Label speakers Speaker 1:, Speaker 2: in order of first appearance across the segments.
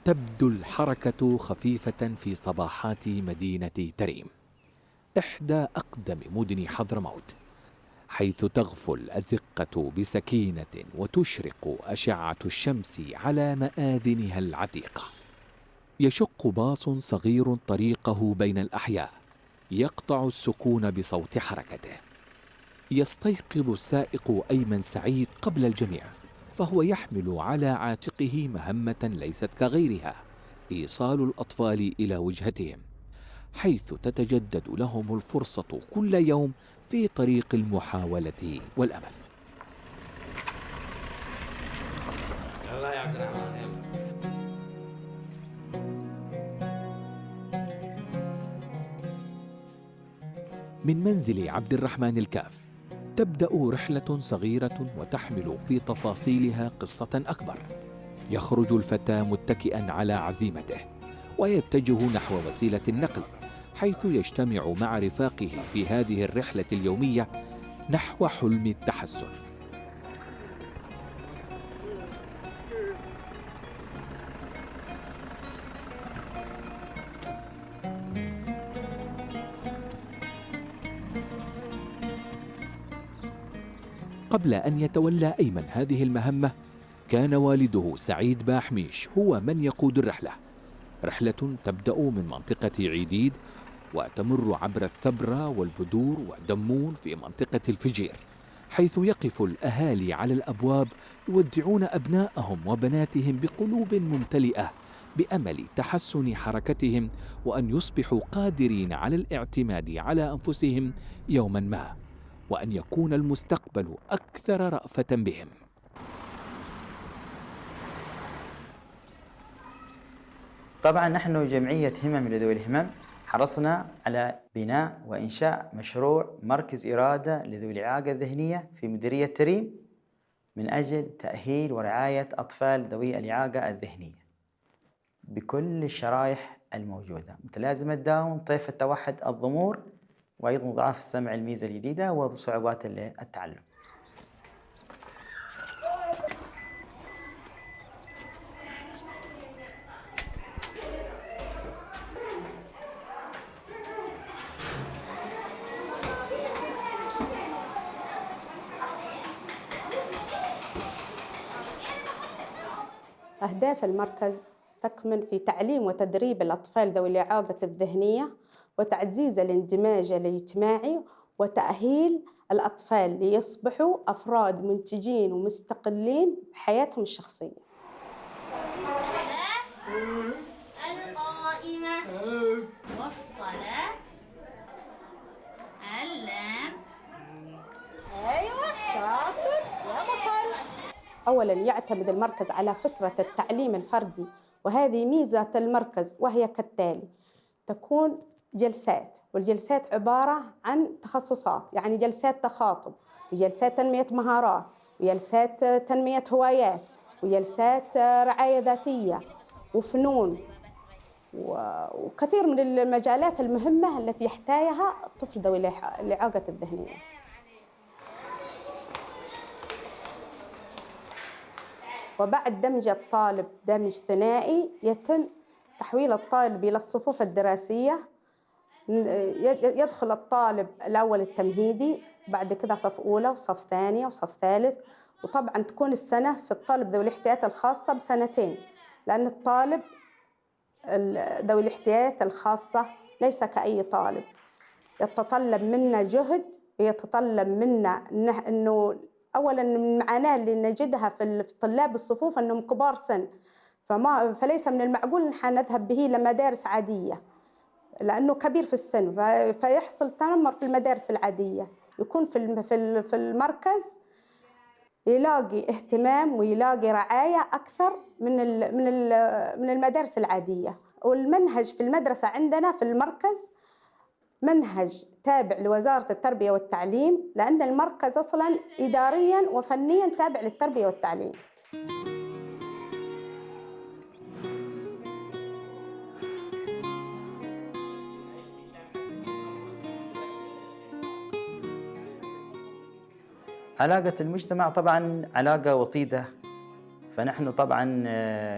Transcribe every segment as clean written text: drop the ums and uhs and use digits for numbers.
Speaker 1: تبدو الحركة خفيفة في صباحات مدينة تريم، إحدى أقدم مدن حضرموت، حيث تغفو الأزقة بسكينة وتشرق أشعة الشمس على مآذنها العتيقة. يشق باص صغير طريقه بين الأحياء، يقطع السكون بصوت حركته. يستيقظ السائق أيمن سعيد قبل الجميع، فهو يحمل على عاتقه مهمة ليست كغيرها: إيصال الأطفال إلى وجهتهم، حيث تتجدد لهم الفرصة كل يوم في طريق المحاولة والأمل. يلا يا عبد الرحمن. من منزل عبد الرحمن الكاف تبدأ رحلة صغيرة وتحمل في تفاصيلها قصة أكبر. يخرج الفتى متكئا على عزيمته ويتجه نحو وسيلة النقل، حيث يجتمع مع رفاقه في هذه الرحلة اليومية نحو حلم التحسن. قبل أن يتولى أيمن هذه المهمة، كان والده سعيد باحميش هو من يقود الرحلة. رحلة تبدأ من منطقة عيديد وتمر عبر الثبرة والبدور ودمون في منطقة الفجير، حيث يقف الأهالي على الأبواب يودعون أبناءهم وبناتهم بقلوب ممتلئة بأمل تحسن حركتهم وأن يصبحوا قادرين على الاعتماد على أنفسهم يوما ما، وأن يكون المستقبل أكثر رأفة بهم.
Speaker 2: طبعا نحن جمعية همم لذوي الهمم حرصنا على بناء وإنشاء مشروع مركز إرادة لذوي الإعاقة الذهنية في مديرية تريم من أجل تأهيل ورعاية أطفال ذوي الإعاقة الذهنية بكل الشرائح الموجودة: متلازمة داون، طيف التوحد، الضمور، وأيضا ضعاف السمع الميزة الجديدة وصعوبات التعلم.
Speaker 3: أهداف المركز تكمن في تعليم وتدريب الأطفال ذوي الإعاقة الذهنية وتعزيز الاندماج الاجتماعي وتأهيل الأطفال ليصبحوا أفراد منتجين ومستقلين بحياتهم الشخصية. القائمة والصلاة اللام. أيوة شاطر يا بطل. أولاً يعتمد المركز على فكرة التعليم الفردي، وهذه ميزة المركز وهي كالتالي: تكون جلسات، والجلسات عبارة عن تخصصات، يعني جلسات تخاطب وجلسات تنمية مهارات وجلسات تنمية هوايات وجلسات رعاية ذاتية وفنون وكثير من المجالات المهمة التي يحتاجها الطفل ذوي الإعاقة الذهنية. وبعد دمج الطالب دمج ثنائي يتم تحويل الطالب إلى الصفوف الدراسية. يدخل الطالب الأول التمهيدي، بعد كده صف أولى وصف ثانية وصف ثالث. وطبعاً تكون السنة في الطالب ذوي الاحتياجات الخاصة بسنتين، لأن الطالب ذوي الاحتياجات الخاصة ليس كأي طالب، يتطلب منا جهد ويتطلب منا أنه أولاً من المعاناة اللي نجدها في طلاب الصفوف أنهم كبار سن، فليس من المعقول أن نذهب به لمدارس عادية لأنه كبير في السن، فيحصل تنمر في المدارس العادية. يكون في المركز يلاقي اهتمام ويلاقي رعاية أكثر من المدارس العادية. والمنهج في المدرسة عندنا في المركز منهج تابع لوزارة التربية والتعليم، لأن المركز أصلاً إدارياً وفنياً تابع للتربية والتعليم.
Speaker 2: علاقة المجتمع طبعاً علاقة وطيدة فنحن طبعا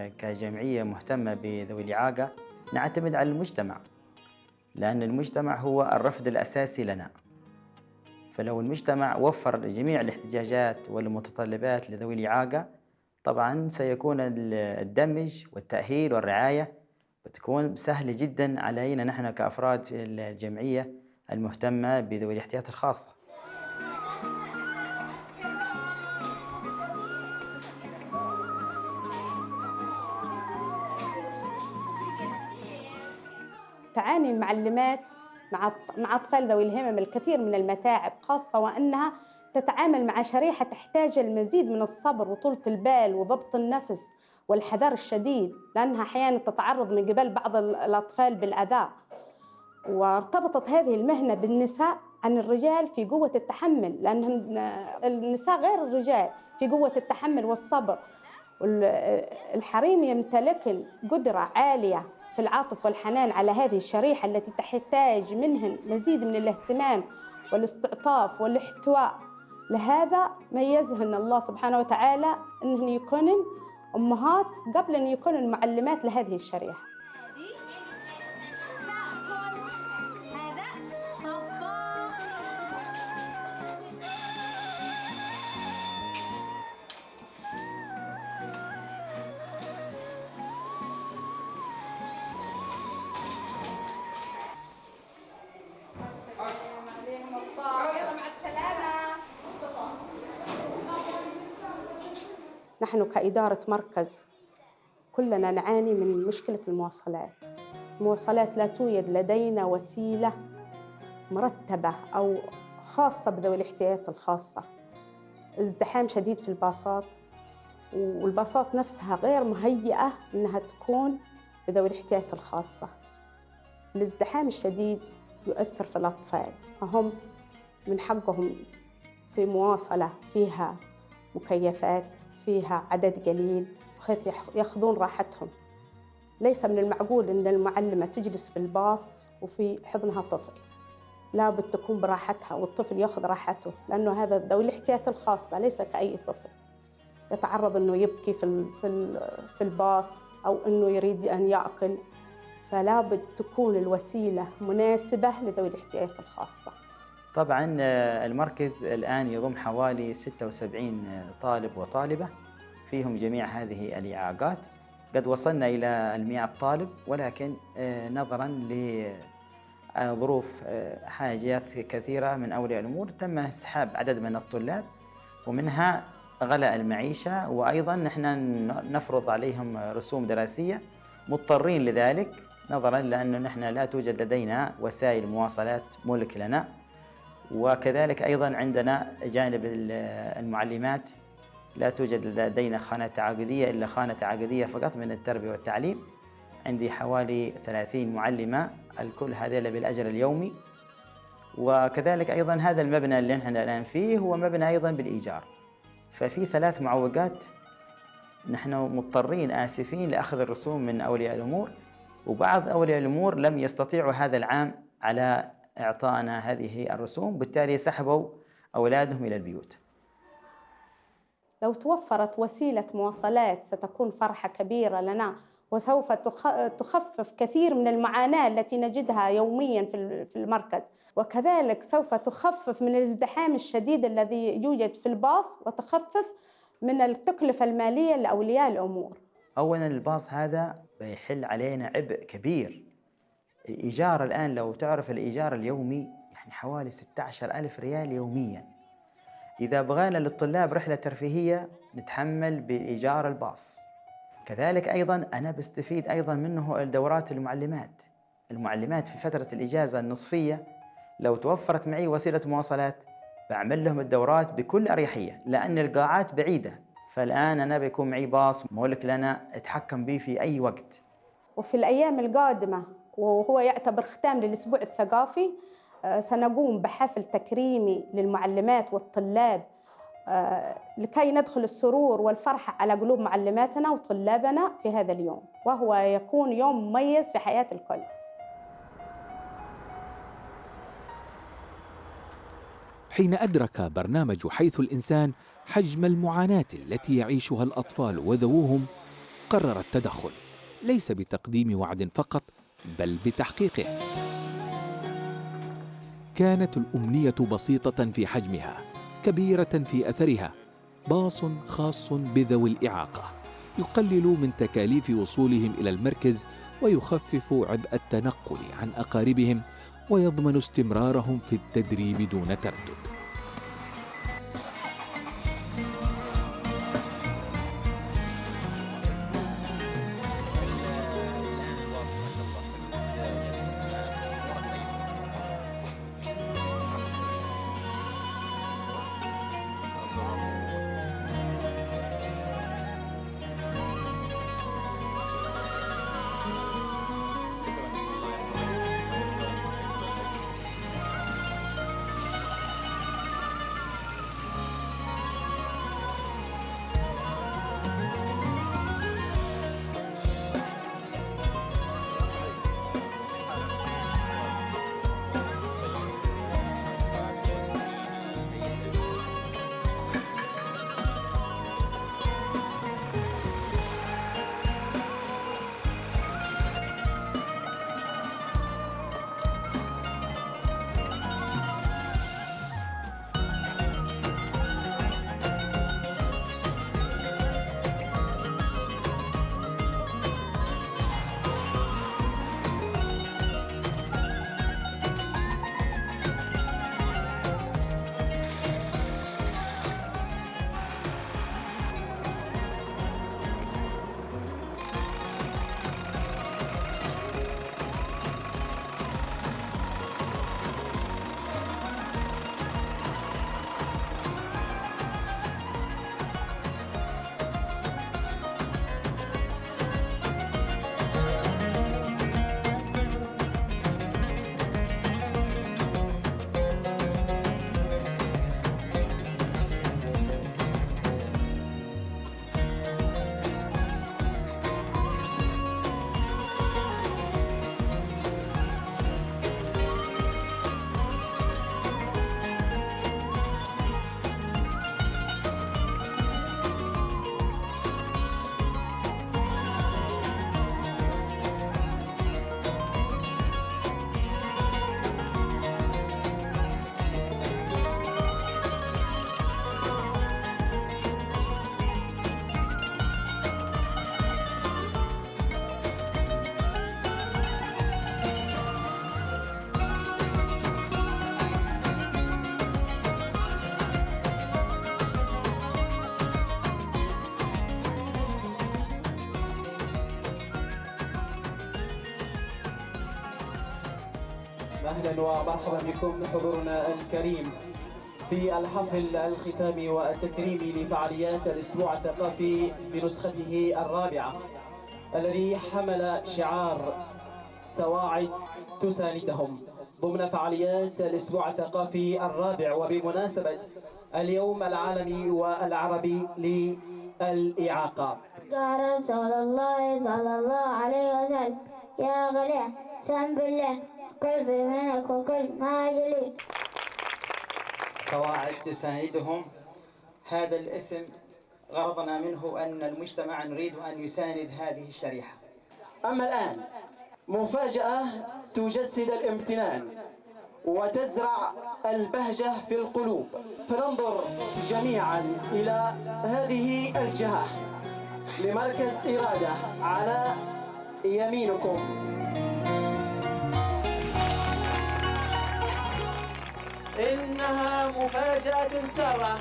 Speaker 2: كجمعية مهتمة بذوي الإعاقة نعتمد على المجتمع، لأن المجتمع هو الرفد الأساسي لنا. فلو المجتمع وفر جميع الاحتياجات والمتطلبات لذوي الإعاقة طبعا سيكون الدمج والتأهيل والرعاية بتكون سهلة جدا علينا نحن كأفراد الجمعية المهتمة بذوي الاحتياجات الخاصة.
Speaker 3: تعاني المعلمات مع أطفال ذوي الهمم الكثير من المتاعب، خاصة وأنها تتعامل مع شريحة تحتاج المزيد من الصبر وطولة البال وضبط النفس والحذر الشديد، لأنها أحياناً تتعرض من قبل بعض الأطفال بالأذى. وارتبطت هذه المهنة بالنساء عن الرجال في قوة التحمل، لأن النساء غير الرجال في قوة التحمل والصبر. الحريم يمتلكن قدرة عالية في العاطف والحنان على هذه الشريحة التي تحتاج منهن مزيد من الاهتمام والاستعطاف والاحتواء. لهذا ميزهن الله سبحانه وتعالى أنهن يكونن أمهات قبل أن يكونن معلمات لهذه الشريحة. نحن كإدارة مركز كلنا نعاني من مشكلة المواصلات لا توجد لدينا وسيلة مرتبة أو خاصة بذوي الاحتياجات الخاصة. ازدحام شديد في الباصات، والباصات نفسها غير مهيئة أنها تكون بذوي الاحتياجات الخاصة. الازدحام الشديد يؤثر في الأطفال، فهم من حقهم في مواصلة فيها مكيفات، فيها عدد قليل، بحيث ياخذون راحتهم. ليس من المعقول أن المعلمة تجلس في الباص وفي حضنها طفل، لابد تكون براحتها والطفل ياخذ راحته، لأنه هذا ذوي الاحتياجات الخاصة ليس كأي طفل يتعرض أنه يبكي في الباص أو أنه يريد أن يأكل. فلابد تكون الوسيلة مناسبة لذوي الاحتياجات الخاصة.
Speaker 2: طبعا المركز الآن يضم حوالي 76 طالب وطالبة فيهم جميع هذه الإعاقات. قد وصلنا إلى 100 طالب، ولكن نظرا لظروف حاجات كثيرة من أولياء الأمور تم اسحاب عدد من الطلاب، ومنها غلاء المعيشة، وأيضا نحن نفرض عليهم رسوم دراسية مضطرين لذلك، نظرا لأنه نحن لا توجد لدينا وسائل مواصلات ملك لنا. وكذلك أيضا عندنا جانب المعلمات لا توجد لدينا خانة تعاقدية إلا خانة تعاقدية فقط من التربية والتعليم. عندي حوالي 30 معلمة، الكل هذول بالأجر اليومي. وكذلك أيضا هذا المبنى اللي نحن الآن فيه هو مبنى أيضا بالإيجار، ففي 3 معوقات نحن مضطرين آسفين لأخذ الرسوم من أولياء الأمور، وبعض أولياء الأمور لم يستطيعوا هذا العام على إعطائنا هذه الرسوم، بالتالي سحبوا أولادهم إلى البيوت.
Speaker 3: لو توفرت وسيلة مواصلات ستكون فرحة كبيرة لنا، وسوف تخفف كثير من المعاناة التي نجدها يومياً في المركز، وكذلك سوف تخفف من الازدحام الشديد الذي يوجد في الباص، وتخفف من التكلفة المالية لأولياء الأمور.
Speaker 2: أولاً الباص هذا بيحل علينا عبء كبير. الإيجار الآن لو تعرف الإيجار اليومي يعني حوالي 16,000 ريال يومياً. إذا بغينا للطلاب رحلة ترفيهية نتحمل بإيجار الباص. كذلك أيضاً أنا بستفيد أيضاً منه الدورات المعلمات في فترة الإجازة النصفية لو توفرت معي وسيلة مواصلات بعمل لهم الدورات بكل أريحية، لأن القاعات بعيدة. فالآن أنا بيكون معي باص ملك لنا أتحكم به في أي وقت.
Speaker 3: وفي الأيام القادمة وهو يعتبر ختام للأسبوع الثقافي، سنقوم بحفل تكريمي للمعلمات والطلاب لكي ندخل السرور والفرحة على قلوب معلماتنا وطلابنا في هذا اليوم، وهو يكون يوم مميز في حياة الكل.
Speaker 1: حين أدرك برنامج حيث الإنسان حجم المعاناة التي يعيشها الأطفال وذووهم، قرر التدخل، ليس بتقديم وعد فقط بل بتحقيقه. كانت الأمنية بسيطة في حجمها، كبيرة في أثرها. باص خاص بذوي الإعاقة يقلل من تكاليف وصولهم إلى المركز، ويخفف عبء التنقل عن أقاربهم، ويضمن استمرارهم في التدريب دون تردد.
Speaker 4: أهلا ومرحبا بكم حضورنا الكريم في الحفل الختامي والتكريمي لفعاليات الأسبوع الثقافي بنسخته الرابعة، الذي حمل شعار سواعد تساندهم ضمن فعاليات الأسبوع الثقافي الرابع، وبمناسبة اليوم العالمي والعربي للإعاقة.
Speaker 5: قال صلى الله عليه وسلم: يا غليع سم بالله قلبي منك وكل ما أجلي.
Speaker 6: سواعد تساندهم، هذا الاسم غرضنا منه أن المجتمع نريد أن يساند هذه الشريحة.
Speaker 4: أما الآن مفاجأة تجسد الامتنان وتزرع البهجة في القلوب، فننظر جميعا إلى هذه الجهة لمركز إرادة على يمينكم. إنها مفاجأة سارة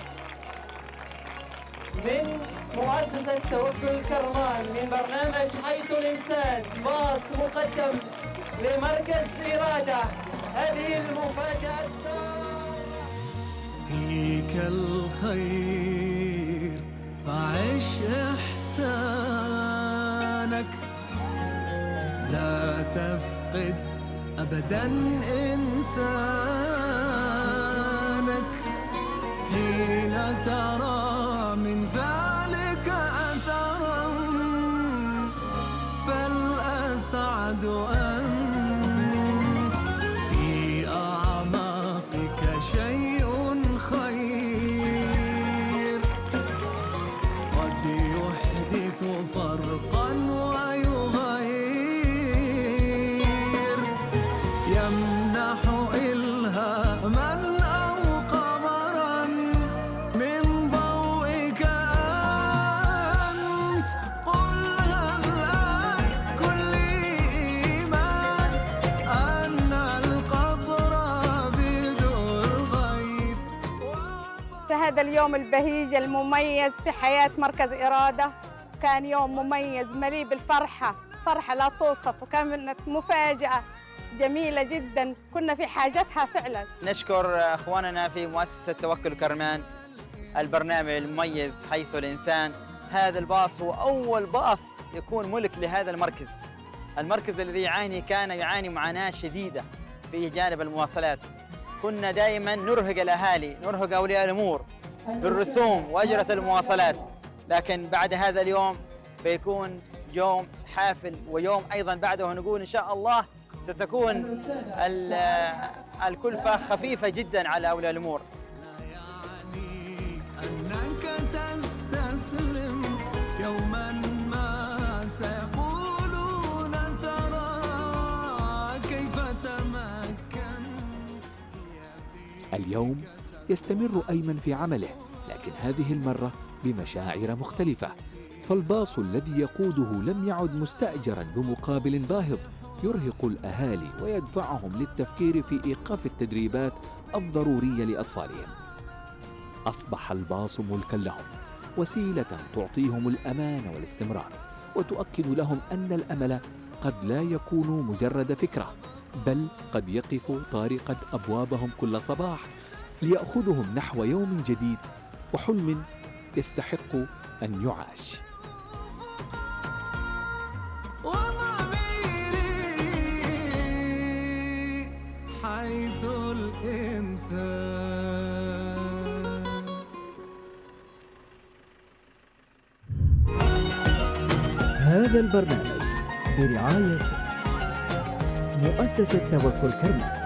Speaker 4: من مؤسسة توكل كرمان من برنامج حيث الإنسان، باص مقدم لمركز إرادة. هذه المفاجأة السارة.
Speaker 7: فيك الخير فعش إحسانك، لا تفقد أبداً إنسانك، حين ترى من فعلك أثراً فالأسعد أنت، في أعماقك شيء
Speaker 3: في هذا اليوم البهيج المميز في حياة مركز إرادة. كان يوم مميز مليء بالفرحة، فرحة لا توصف، وكانت مفاجأة جميلة جدا كنا في حاجتها فعلا.
Speaker 6: نشكر أخواننا في مؤسسة توكل كرمان، البرنامج المميز حيث الإنسان. هذا الباص هو أول باص يكون ملك لهذا المركز. المركز الذي كان يعاني معاناة شديدة في جانب المواصلات. كنا دائما نرهق الأهالي، نرهق أولياء الأمور بالرسوم وأجرة المواصلات، لكن بعد هذا اليوم بيكون يوم حافل، ويوم أيضا بعده نقول إن شاء الله ستكون الكلفة خفيفة جدا على أولياء الأمور.
Speaker 7: أنك تستسلم يوما ما سيقولون ترى كيف تمكن.
Speaker 1: اليوم يستمر أيمن في عمله، لكن هذه المرة بمشاعر مختلفة. فالباص الذي يقوده لم يعد مستأجرا بمقابل باهظ يرهق الأهالي ويدفعهم للتفكير في إيقاف التدريبات الضرورية لأطفالهم. أصبح الباص ملكا لهم، وسيلة تعطيهم الأمان والاستمرار، وتؤكد لهم أن الأمل قد لا يكون مجرد فكرة، بل قد يقف طارقا أبوابهم كل صباح ليأخذهم نحو يوم جديد وحلم يستحق أن يعاش.
Speaker 7: حيث الإنسان.
Speaker 8: هذا البرنامج برعاية مؤسسة توكل كرمان.